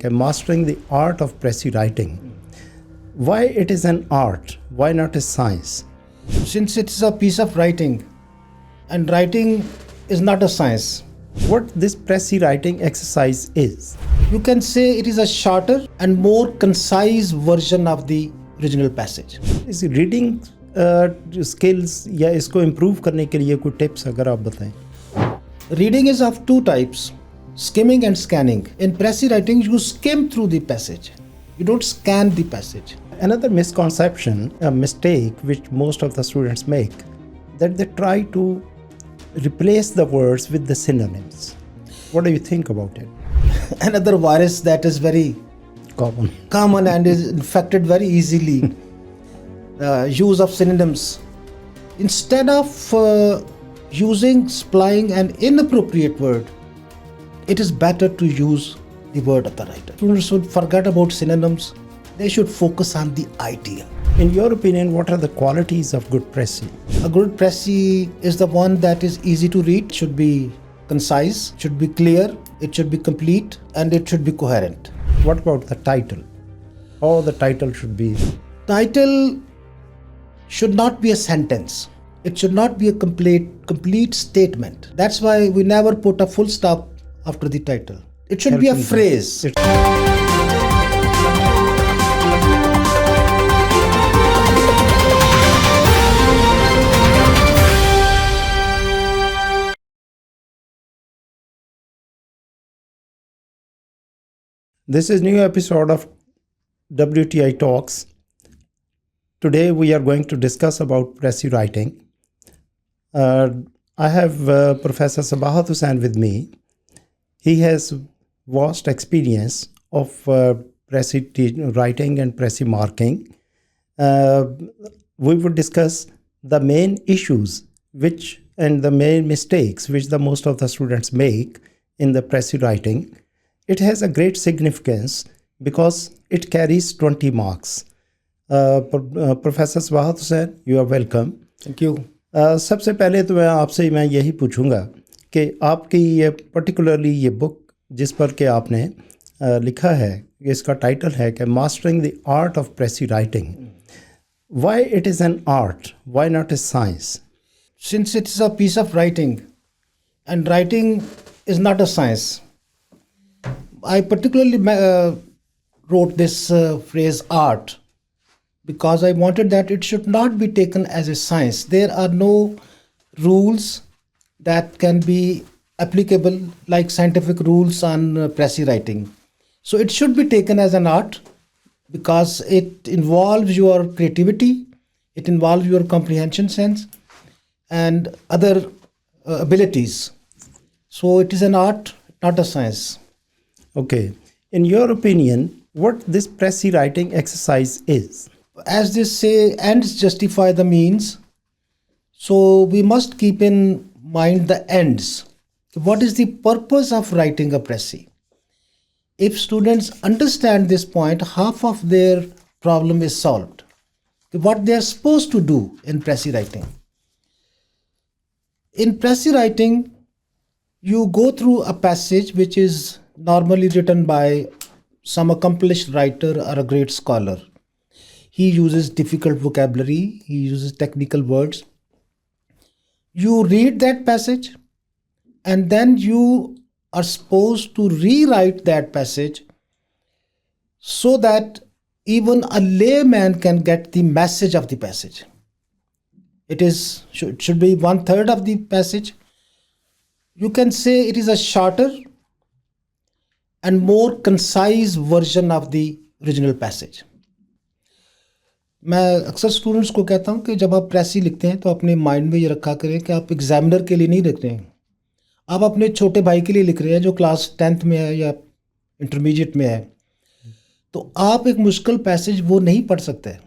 कि mastering the art of Precis writing. Why it is an art? Why not a science? Since it's a piece of writing, and writing is not a science. What this Precis writing exercise is? You can say it is a shorter and more concise version of the original passage. इस reading skills या इसको improve करने के लिए कोई tips अगर आप बताएं. Reading is of two types, skimming and scanning. In Precis writing, you skim through the passage. You don't scan the passage. Another misconception, a mistake which most of the students make, that they try to replace the words with the synonyms. What do you think about it? Another virus that is very Common. and is infected very easily. Use of synonyms. Instead of supplying an inappropriate word, it is better to use the word of the writer. Students should forget about synonyms. They should focus on the idea. In your opinion, what are the qualities of good Precis? A good Precis is the one that is easy to read, should be concise, should be clear, it should be complete, and it should be coherent. What about the title? How the title should be? Title should not be a sentence. It should not be a complete statement. That's why we never put a full stop after the title. It should be a phrase. This is new episode of WTI Talks. Today we are going to discuss about Precis writing. I have Professor Sabahat Hussain with me. He has vast experience of Precis writing and Precis marking. We would discuss the main issues and the main mistakes which the most of the students make in the Precis writing. It has a great significance because it carries 20 marks. Professor Sabahat Hussain, you are welcome. Thank you. सबसे पहले तो मैं यही पूछूंगा कि आपकी ये particularly ये बुक जिस पर के आपने लिखा है, इसका टाइटल है कि mastering the art of Precis writing. Why it is an art? Why not a science? Since it's a piece of writing, and writing is not a science, I particularly wrote this phrase art because I wanted that it should not be taken as a science. There are no rules that can be applicable like scientific rules on Precis writing. So it should be taken as an art because it involves your creativity, it involves your comprehension sense and other abilities. So it is an art, not a science. Okay. In your opinion, what this Precis writing exercise is? As they say, ends justify the means. So we must keep in mind the ends. What is the purpose of writing a Precis? If students understand this point, half of their problem is solved. What they are supposed to do in Precis writing. In Precis writing, you go through a passage which is normally written by some accomplished writer or a great scholar. He uses difficult vocabulary, he uses technical words. You read that passage and then you are supposed to rewrite that passage so that even a layman can get the message of the passage. It should be 1/3 of the passage. You can say it is a shorter and more concise version of the original passage. मैं अक्सर students को कहता हूँ कि जब आप Precis लिखते हैं तो अपने माइंड में ये रखा करें कि आप एग्जामिनर के लिए नहीं लिख रहे हैं, आप अपने छोटे भाई के लिए लिख रहे हैं जो क्लास 10th में है या इंटरमीडिएट में है. तो आप एक मुश्किल पैसेज वो नहीं पढ़ सकते,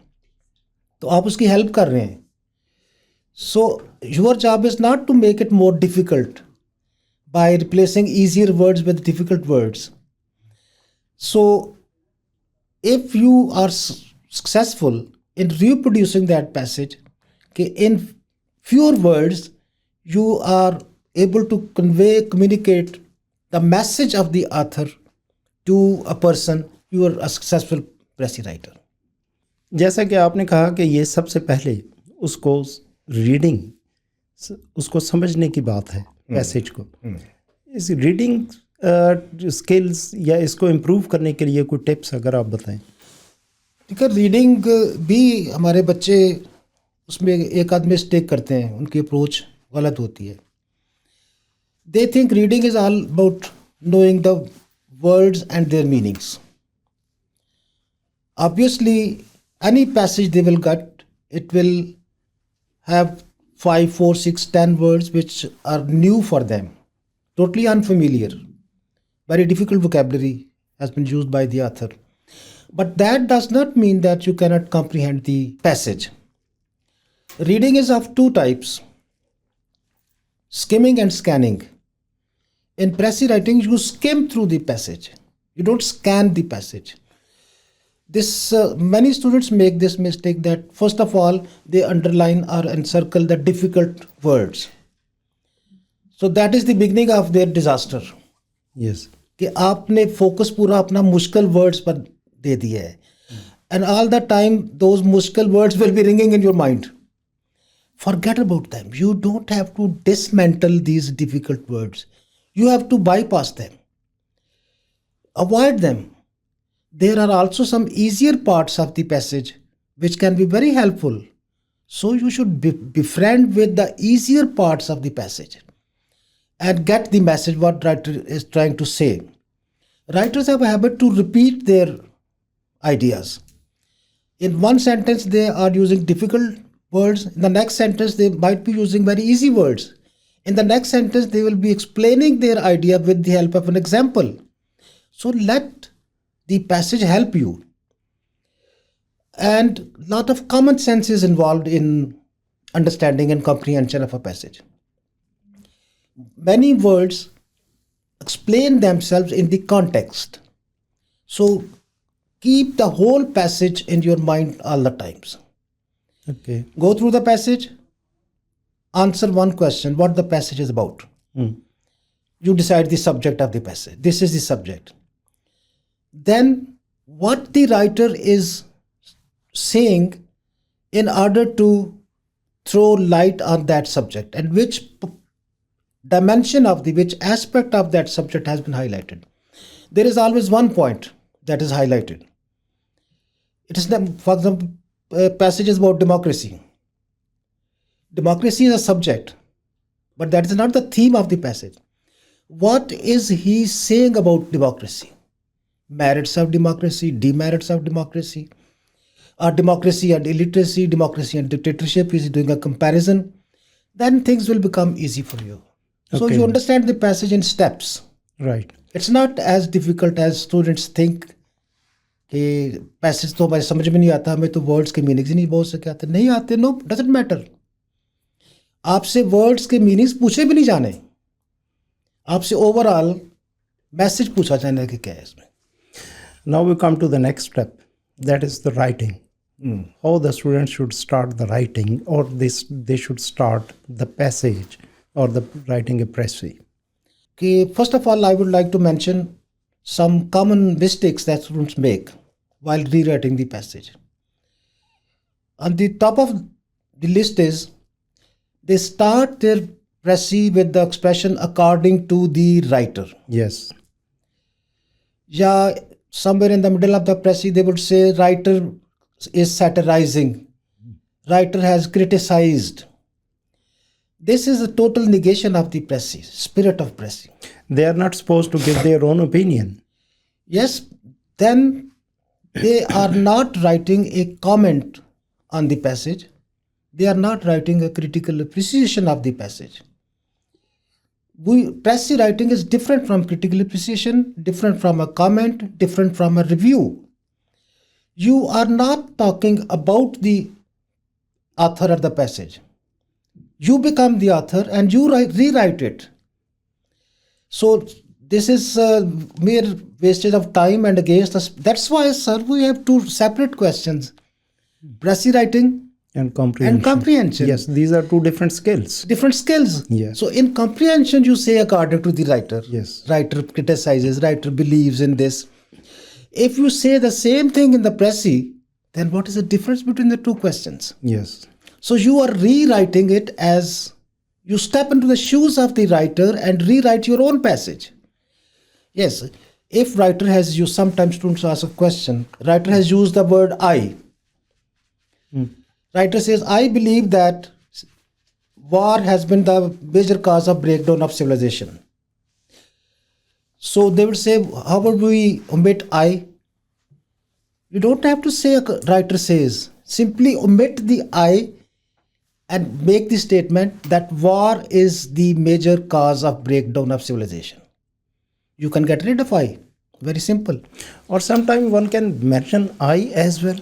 तो आप उसकी हेल्प कर रहे हैं. So your job is not to make it more difficult by replacing easier words with difficult words. So if you are successful in reproducing that passage, in fewer words you are able to communicate the message of the author to a person, you are a successful Prezi writer. जैसा कि आपने कहा कि ये सबसे पहले उसको reading, उसको समझने की बात है पैसेज को। इस रीडिंग स्किल्स या इसको इम्प्रूव करने के लिए कोई टिप्स अगर आप बताएं। ठीक है, रीडिंग भी हमारे बच्चे उसमें एक आध मिस्टेक करते हैं, उनकी अप्रोच गलत होती है। They think reading is all about knowing the words and their meanings. Obviously, any passage they will get, it will have 5, 4, 6, 10 words which are new for them, totally unfamiliar. Very difficult vocabulary has been used by the author. But that does not mean that you cannot comprehend the passage. Reading is of two types, skimming and scanning. In Prezi writing, you skim through the passage. You don't scan the passage. This many students make this mistake that first of all they underline or encircle the difficult words. So that is the beginning of their disaster. Yes. कि आपने focus पूरा अपना मुश्किल words पर दे दिया है. And all the time those मुश्किल words will be ringing in your mind. Forget about them. You don't have to dismantle these difficult words. You have to bypass them. Avoid them. There are also some easier parts of the passage which can be very helpful. So you should befriend with the easier parts of the passage and get the message what writer is trying to say. Writers have a habit to repeat their ideas. In one sentence they are using difficult words. In the next sentence they might be using very easy words. In the next sentence, they will be explaining their idea with the help of an example. So let the passage help you. And a lot of common sense is involved in understanding and comprehension of a passage. Many words explain themselves in the context. So keep the whole passage in your mind all the times. Okay. Go through the passage. Answer one question, what the passage is about. You decide the subject of the passage. This is the subject. Then what the writer is saying in order to throw light on that subject and which dimension of which aspect of that subject has been highlighted. There is always one point that is highlighted. It is, for example, passages about democracy. Democracy is a subject, but that is not the theme of the passage. What is he saying about democracy? Merits of democracy, demerits of democracy, or democracy and illiteracy, democracy and dictatorship. Is he doing a comparison? Then things will become easy for you. So Okay. you understand the passage in steps. Right. It's not as difficult as students think. कि passage तो हमारे समझ में नहीं आता, हमें तो words के मीनिंग्स ही नहीं बोल सके आते, नहीं आते, नो डजंट मैटर. आपसे वर्ड्स के मीनिंग्स पूछे भी नहीं जाने, आपसे ओवरऑल मैसेज पूछा जाने कि क्या है इसमें. Now we come to the next step, that is the writing. How the students should start the writing, or they should start the passage or the writing a Prezi. कि first of all I would like to mention some common mistakes that students make while rewriting the passage. On the top of the list is they start their Prezi with the expression according to the writer. Yes. Yeah, somewhere in the middle of the Prezi they would say writer is satirizing, writer has criticized. This is a total negation of the Prezi, spirit of Prezi. They are not supposed to give their own opinion. Yes, then they are not writing a comment on the passage. They are not writing a critical appreciation of the passage. Prezi writing is different from critical appreciation, different from a comment, different from a review. You are not talking about the author of the passage. You become the author and you rewrite it. So this is mere wastage of time and against us. That's why, sir, we have two separate questions: Prezi writing And comprehension. Yes, these are two different skills. Different skills. Yes. So in comprehension, you say according to the writer. Yes. Writer criticizes, writer believes in this, If you say the same thing in the Prezi, then what is the difference between the two questions? Yes. So you are rewriting it as you step into the shoes of the writer and rewrite your own passage. Yes, if writer has used, sometimes students ask a question, writer has used the word I. Writer says, I believe that war has been the major cause of breakdown of civilization. So they would say, how would we omit I? You don't have to say, a writer says, simply omit the I and make the statement that war is the major cause of breakdown of civilization. You can get rid of I. Very simple. Or sometimes one can mention I as well.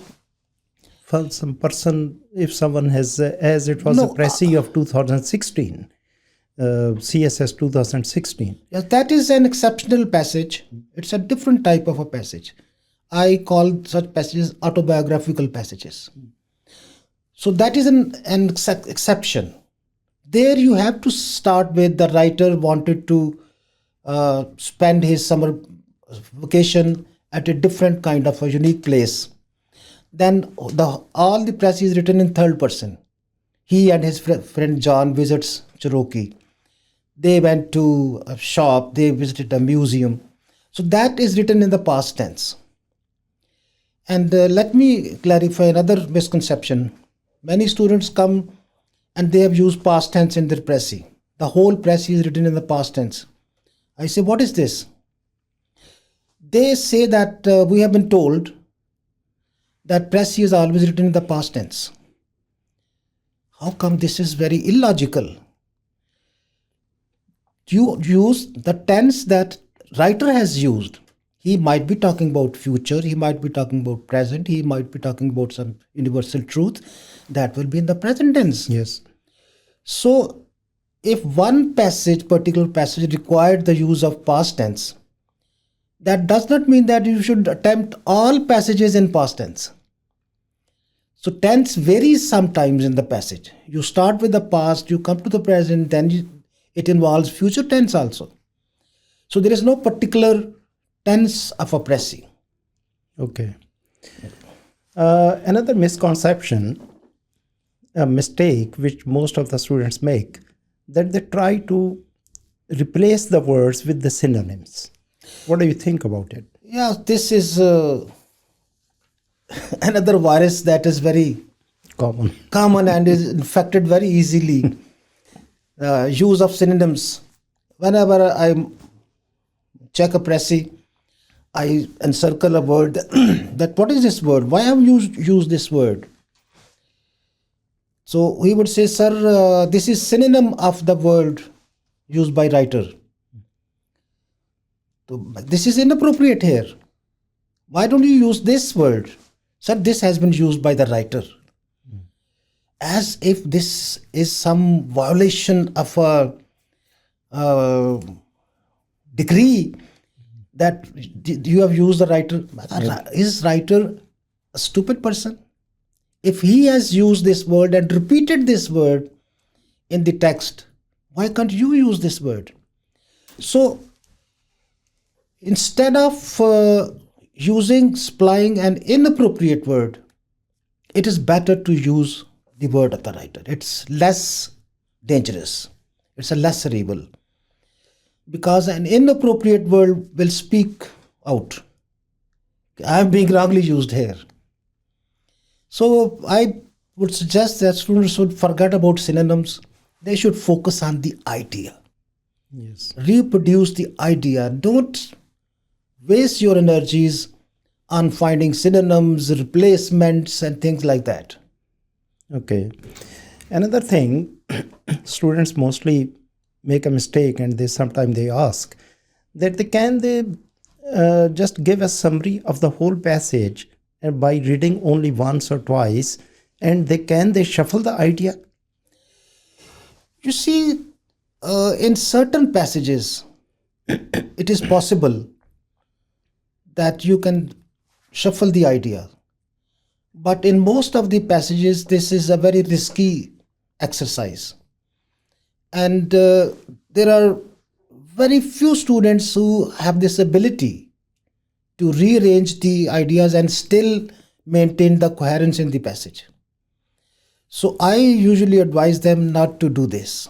For some person, if someone has, as it was No, the Precis of 2016, CSS 2016. Yes, that is an exceptional passage. It's a different type of a passage. I call such passages autobiographical passages. So that is an exception. There you have to start with the writer wanted to spend his summer vacation at a different kind of a unique place. Then all the press is written in third person. He and his friend John visits Cherokee. They went to a shop, they visited a museum. So that is written in the past tense. And let me clarify another misconception. Many students come and they have used past tense in their Prezi. The whole Prezi is written in the past tense. I say, what is this? They say that we have been told that Prezi is always written in the past tense. How come this is very illogical? You use the tense that writer has used. He might be talking about future, he might be talking about present, he might be talking about some universal truth. That will be in the present tense. Yes. So, if one particular passage required the use of past tense, that does not mean that you should attempt all passages in past tense. So, tense varies sometimes in the passage. You start with the past, you come to the present, then it involves future tense also. So, there is no particular tense of a Prezi. Okay. Another misconception, a mistake which most of the students make, that they try to replace the words with the synonyms. What do you think about it? Yeah, this is another virus that is very common and is infected very easily. Use of synonyms. Whenever I check a Prezi, I encircle a word that what is this word? Why have you used this word? So he would say, sir, this is synonym of the word used by writer. So this is inappropriate here. Why don't you use this word? Sir, this has been used by the writer. As if this is some violation of a decree that you have used the writer. Is writer a stupid person? If he has used this word and repeated this word in the text, why can't you use this word? So instead of supplying an inappropriate word, it is better to use the word of the writer. It's less dangerous. It's a lesser evil. Because an inappropriate word will speak out. I am being wrongly used here. So I would suggest that students should forget about synonyms. They should focus on the idea. Yes. Reproduce the idea. Don't waste your energies on finding synonyms, replacements, and things like that. Okay. Another thing, students mostly make a mistake, and sometimes they ask that they just give a summary of the whole passage and by reading only once or twice, and they shuffle the idea. You see, in certain passages, it is possible that you can shuffle the idea. But in most of the passages, this is a very risky exercise. And there are very few students who have this ability to rearrange the ideas and still maintain the coherence in the passage. So I usually advise them not to do this,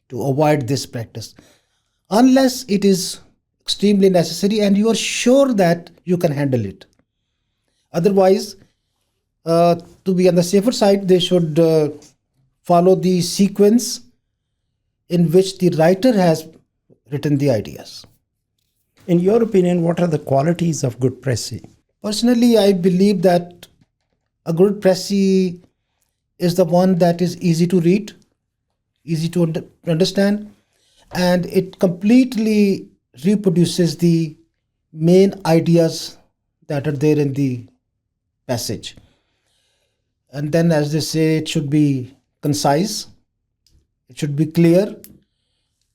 to avoid this practice, unless it is extremely necessary and you are sure that you can handle it. Otherwise, to be on the safer side, they should follow the sequence in which the writer has written the ideas. In your opinion, what are the qualities of good Prezi? Personally, I believe that a good Prezi is the one that is easy to read, easy to understand, and it completely reproduces the main ideas that are there in the passage. And then, as they say, it should be concise, it should be clear,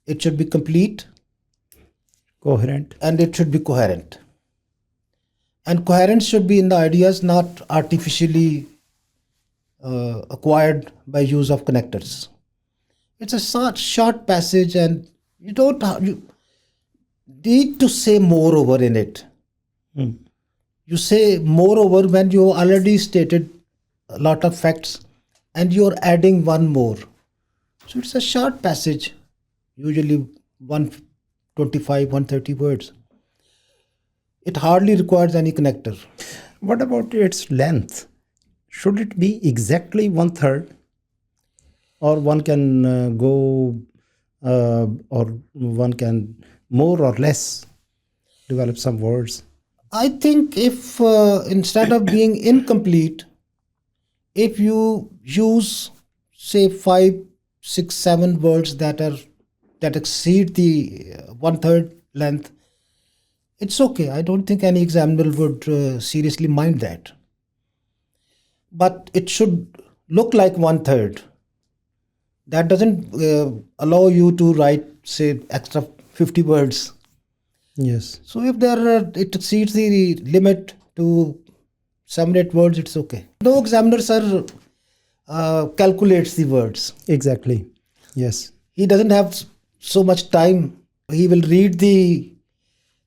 it should be complete, Coherent. and it should be coherent. And coherence should be in the ideas, not artificially acquired by use of connectors. It's a short passage, and you need to say moreover in it. You say moreover when you already stated a lot of facts and you're adding one more. So it's a short passage, usually 125, 130 words. It hardly requires any connector. What about its length? Should it be exactly 1/3? Or one can or one can more or less develop some words? I think if instead of being incomplete, if you use say 5, 6, 7 words that exceed the 1/3 length, it's okay. I don't think any examiner would seriously mind that. But it should look like 1/3. That doesn't allow you to write say extra 50 words. Yes. So if it exceeds the limit to 7, 8 words, it's okay. No examiner, sir, calculates the words. Exactly. Yes. He doesn't have so much time. He will read the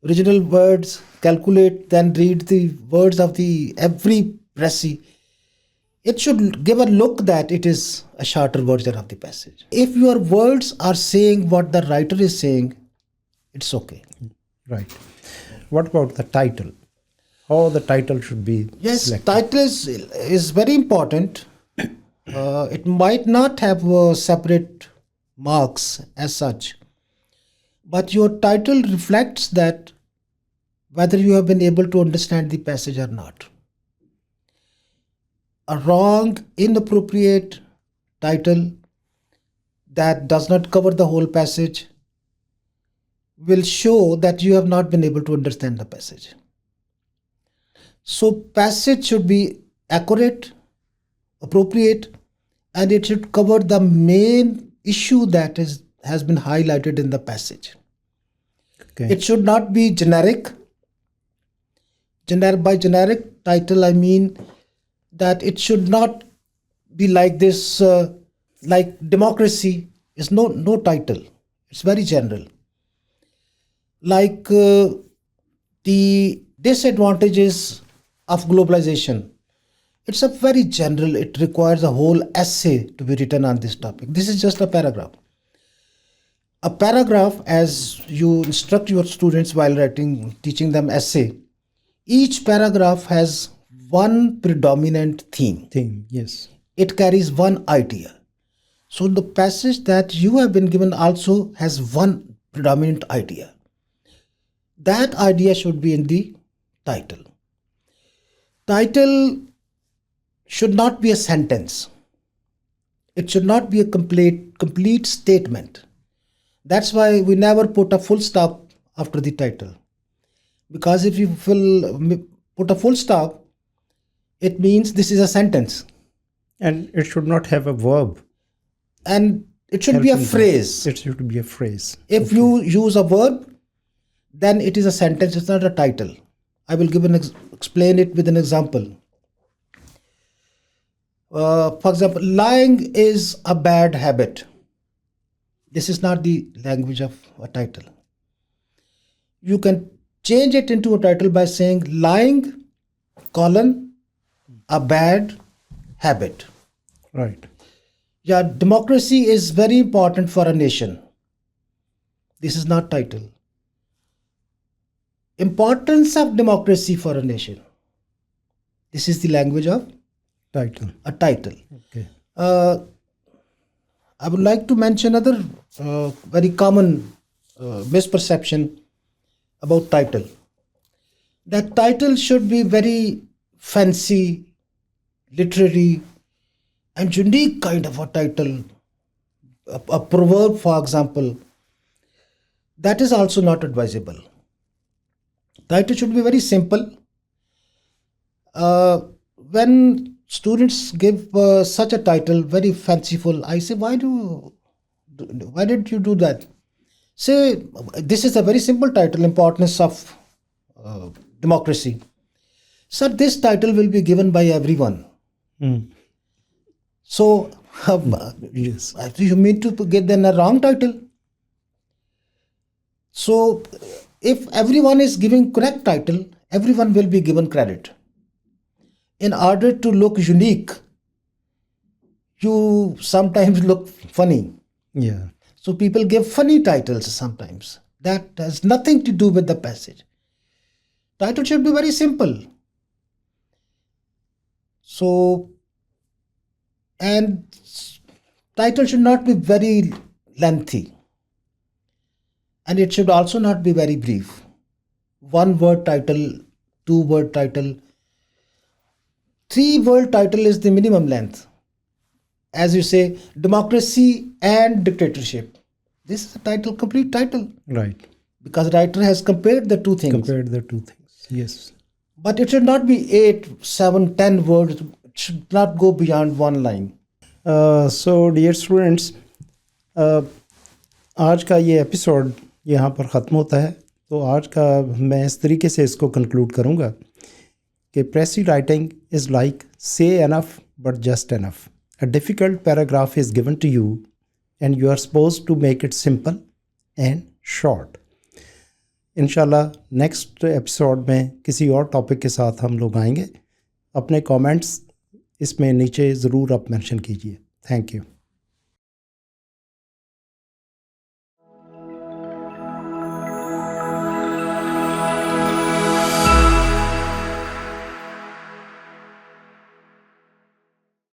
original words, calculate, then read the words of the every Prezi. It should give a look that it is a shorter version of the passage. If your words are saying what the writer is saying, it's okay. Right. What about the title? How the title should be selected? Title is very important. It might not have separate marks as such, but your title reflects that whether you have been able to understand the passage or not. A wrong, inappropriate title that does not cover the whole passage will show that you have not been able to understand the passage. So passage should be accurate, appropriate, and it should cover the main issue that has been highlighted in the passage. Okay. It should not be generic. By generic title, I mean that it should not be like this, like democracy is no title. It's very general. Like the disadvantages of globalization. It's a very general, it requires a whole essay to be written on this topic. This is just a paragraph. A paragraph, as you instruct your students while teaching them essay, each paragraph has one predominant theme. Yes. It carries one idea. So the passage that you have been given also has one predominant idea. That idea should be in the title. Title should not be a sentence. It should not be a complete statement. That's why we never put a full stop after the title. Because if you put a full stop, it means this is a sentence. And it should not have a verb. And it should be a phrase. It should be a phrase. If you use a verb, then it is a sentence, it's not a title. I will explain it with an example. For example, lying is a bad habit. This is not the language of a title. You can change it into a title by saying lying, colon, a bad habit. Right. Yeah, democracy is very important for a nation. This is not title. Importance of democracy for a nation. This is the language of Title. a title. Okay. I would like to mention another very common misperception about title. That title should be very fancy, literary, and unique kind of a title. A proverb, for example, that is also not advisable. Title should be very simple. When students give such a title, very fanciful, I say, why did you do that? Say, this is a very simple title, importance of democracy. Sir, this title will be given by everyone. So, Yes. you mean to get then a wrong title? So, if everyone is giving correct title, everyone will be given credit. In order to look unique, you sometimes look funny. Yeah. So people give funny titles sometimes. That has nothing to do with the passage. Title should be very simple. So, and title should not be very lengthy. And it should also not be very brief. One word title, 2 word title, 3 word title is the minimum length. As you say, democracy and dictatorship. This is a title, complete title. Right. Because writer has compared the two things. Compared the two things. Yes. But it should not be 8, 7, 10 words. It should not go beyond one line. So dear students, आज का ये episode यहाँ पर ख़त्म होता है. तो आज का मैं इस तरीके से इसको कंक्लूड करूँगा कि प्रेसी राइटिंग इज़ लाइक से enough but just enough. A difficult paragraph is given to you and you are supposed to make it simple and short. इंशाल्लाह नेक्स्ट एपिसोड में किसी और टॉपिक के साथ हम लोग आएंगे. अपने कमेंट्स इसमें नीचे ज़रूर आप मेंशन कीजिए. Thank you.